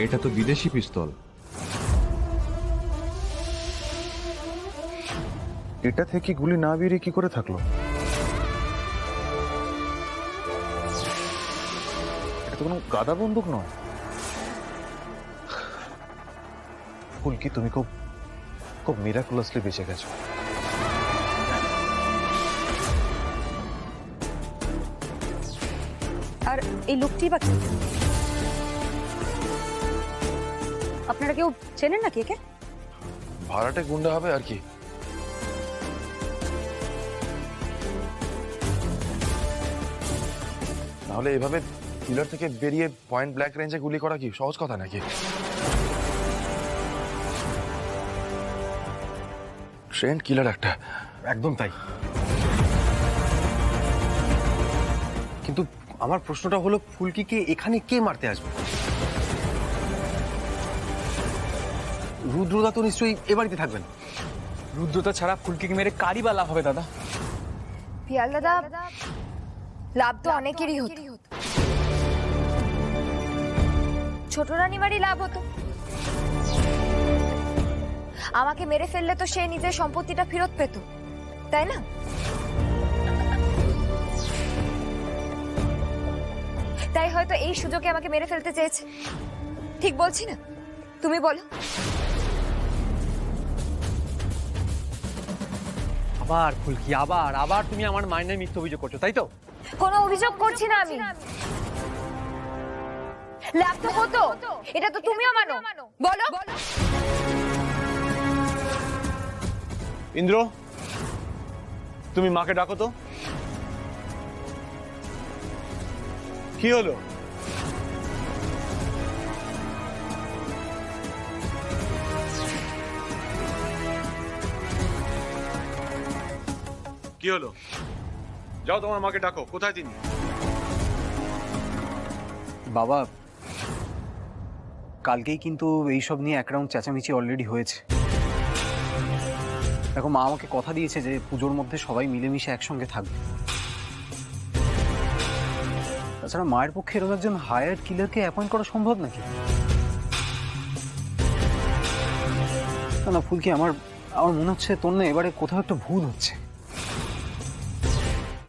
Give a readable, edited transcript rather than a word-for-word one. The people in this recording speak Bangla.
এটা তো বিদেশি পিস্তল। এটা থেকে গুলি না বেরিয়ে কি করে থাকলো? এটা তো কোনো গাদা বন্দুক নয়। ফুলকি, তুমি খুব খুব মিরাকুলাসলি বেঁচে গেছো। আর এই লোকটি বা কি? আপনারা কেউ চেনেন নাকি একে? ভাড়াটে গুন্ডা হবে আর কি। নাহলে এভাবে কিলার থেকে বেরিয়ে পয়েন্ট ব্ল্যাক রেঞ্জে গুলি করা কি সহজ কথা নাকি? ট্রেন্ড কিলার একটা। একদম তাই। কিন্তু আমার প্রশ্নটা হলো, ফুলকিকে এখানে কে মারতে আসবে? রুদ্রদা তো নিশ্চয়ই এ বাড়িতে থাকবেন। রুদ্রতা ছাড়া ফুলকিকে মেরে কারি বা লাভ হবে দাদা? পিয়াল দাদা, লাভ তো অনেকেরই হতো। ছোট রানীমারই লাভ হতো। আমাকে মেরে ফেললে তো সে নিজের সম্পত্তিটা ফেরত পেত, তাই না? তাই হয়তো এই সুযোগে আমাকে মেরে ফেলতে চেয়েছে। ঠিক বলছি না? তুমি বলো। আবার ফুলকি, আবার আবার তুমি আমার মায়ের মিথ্যে অভিযোগ করছো, তাই তো? কোনো অভিযোগ করছি না আমি। লাভ তো হতো, এটা তো তুমিও মানো। বলো। ইন্দ্র, তুমি মাকে ডাকো তো। কি হলো? কি হলো? যাও তোমার মাকে ডাকো। কোথায় তিনি? বাবা, কালকেই কিন্তু এইসব নিয়ে এক রাউন্ড চেঁচামেচি অলরেডি হয়েছে। দেখো, মা আমাকে কথা দিয়েছে যে পুজোর মধ্যে সবাই মিলেমিশে একসঙ্গে থাকবে। তাছাড়া মায়ের পক্ষে এরকম একজন হায়ার্ড কিলারকে অ্যাপয়েন্ট করা সম্ভব নাকি? না না ফুলকি, আমার মনে হচ্ছে তোর না এবারে কোথাও একটা ভুল হচ্ছে।